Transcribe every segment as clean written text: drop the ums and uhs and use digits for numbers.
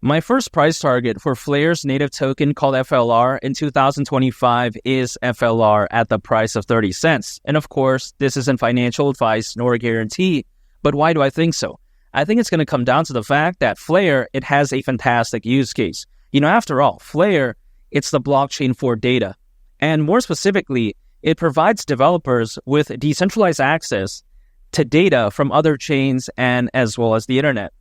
My first price target for FLR's native token called FLR in 2025 is FLR at the price of 30 cents. And of course, this isn't financial advice nor a guarantee. But why do I think so? I think it's going to come down to the fact that FLR, it has a fantastic use case. After all, FLR, it's the blockchain for data. And more specifically, it provides developers with decentralized access to data from other chains and as well as the internet.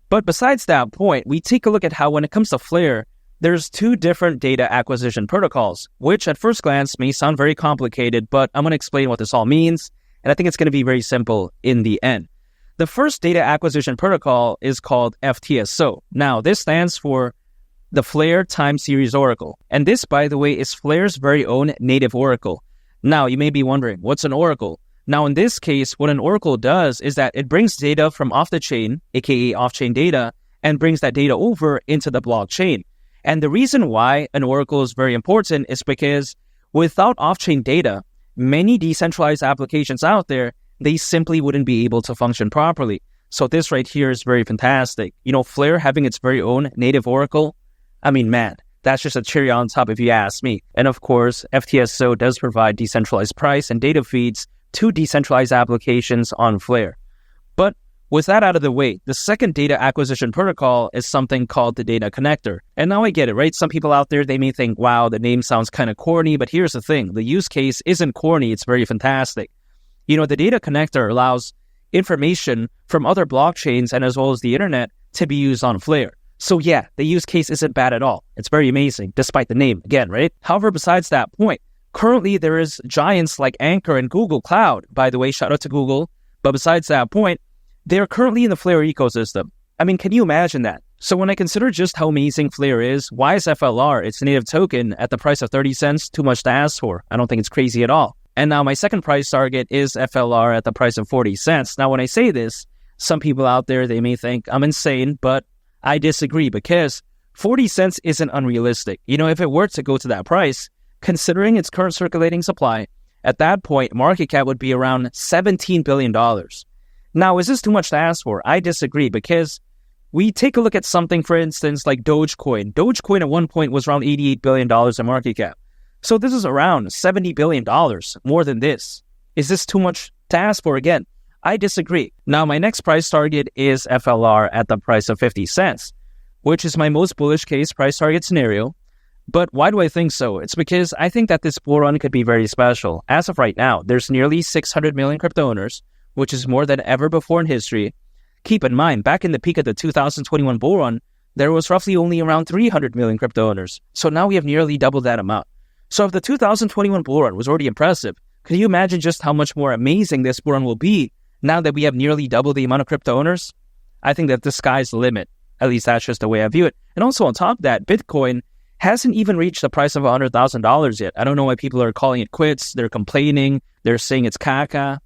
But besides that point, we take a look at how when it comes to FLR, there's two different data acquisition protocols, which at first glance may sound very complicated, but I'm going to explain what this all means, and I think it's going to be very simple in the end. The first data acquisition protocol is called FTSO. Now, this stands for the FLR Time Series Oracle, and this, by the way, is FLR's very own native oracle. Now, you may be wondering, what's an oracle? Now, in this case, what an oracle does is that it brings data from off the chain, aka off-chain data, and brings that data over into the blockchain. And the reason why an oracle is very important is because without off-chain data, many decentralized applications out there, they simply wouldn't be able to function properly. So this right here is very fantastic. FLR having its very own native oracle, man, that's just a cherry on top if you ask me. And of course, FTSO does provide decentralized price and data feeds to decentralized applications on FLR. But with that out of the way, the second data acquisition protocol is something called the data connector. And now I get it, right? Some people out there, they may think, wow, the name sounds kind of corny, but here's the thing. The use case isn't corny. It's very fantastic. The data connector allows information from other blockchains and as well as the internet to be used on FLR. So yeah, the use case isn't bad at all. It's very amazing, despite the name, again, right? However, besides that point, currently there is giants like Anchor and Google Cloud. By the way, shout out to Google. But besides that point, they're currently in the FLR ecosystem. Can you imagine that? So when I consider just how amazing FLR is, why is FLR, its native token, at the price of 30 cents too much to ask for? I don't think it's crazy at all. And now my second price target is FLR at the price of 40 cents. Now when I say this, some people out there, they may think I'm insane, but I disagree because 40 cents isn't unrealistic. If it were to go to that price, considering its current circulating supply, at that point, market cap would be around $17 billion. Now, is this too much to ask for? I disagree because we take a look at something, for instance, like Dogecoin. Dogecoin at one point was around $88 billion in market cap. So this is around $70 billion, more than this. Is this too much to ask for? Again, I disagree. Now, my next price target is FLR at the price of 50 cents, which is my most bullish case price target scenario. But why do I think so? It's because I think that this bull run could be very special. As of right now, there's nearly 600 million crypto owners, which is more than ever before in history. Keep in mind, back in the peak of the 2021 bull run, there was roughly only around 300 million crypto owners. So now we have nearly double that amount. So if the 2021 bull run was already impressive, can you imagine just how much more amazing this bull run will be now that we have nearly double the amount of crypto owners? I think that the sky's the limit. At least that's just the way I view it. And also on top of that, Bitcoin hasn't even reached the price of $100,000 yet. I don't know why people are calling it quits. They're complaining. They're saying it's caca.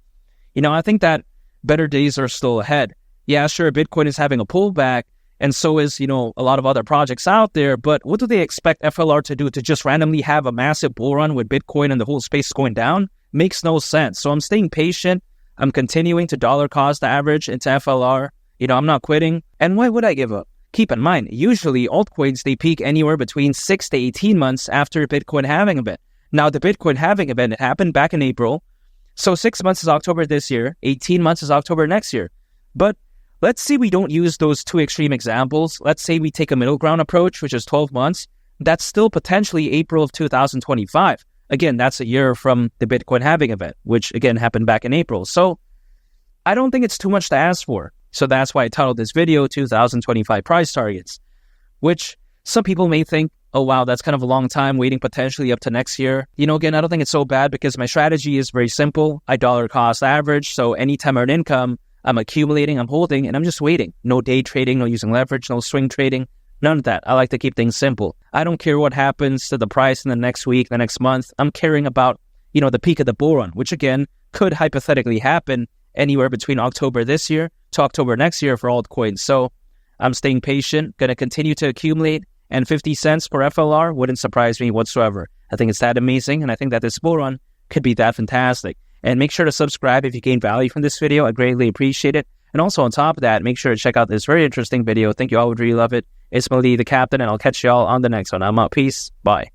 I think that better days are still ahead. Yeah, sure, Bitcoin is having a pullback, and so is, a lot of other projects out there. But what do they expect FLR to do? To just randomly have a massive bull run with Bitcoin and the whole space going down? Makes no sense. So I'm staying patient. I'm continuing to dollar cost average into FLR. I'm not quitting. And why would I give up? Keep in mind, usually altcoins, they peak anywhere between 6 to 18 months after Bitcoin halving event. Now, the Bitcoin halving event, it happened back in April. So 6 months is October this year. 18 months is October next year. But let's say we don't use those two extreme examples. Let's say we take a middle ground approach, which is 12 months. That's still potentially April of 2025. Again, that's a year from the Bitcoin halving event, which again happened back in April. So I don't think it's too much to ask for. So that's why I titled this video 2025 price targets, which some people may think, oh wow, that's kind of a long time waiting potentially up to next year. Again, I don't think it's so bad because my strategy is very simple. I dollar cost average. So anytime I earn income, I'm accumulating, I'm holding, and I'm just waiting. No day trading, no using leverage, no swing trading, none of that. I like to keep things simple. I don't care what happens to the price in the next week, the next month. I'm caring about, the peak of the bull run, which again could hypothetically happen anywhere between October this year to October next year for altcoins. So I'm staying patient, going to continue to accumulate, and 50 cents per FLR wouldn't surprise me whatsoever. I think it's that amazing, and I think that this bull run could be that fantastic. And make sure to subscribe if you gain value from this video. I greatly appreciate it. And also on top of that, make sure to check out this very interesting video. I think you all would really love it. It's Mali, the captain, and I'll catch y'all on the next one. I'm out. Peace. Bye.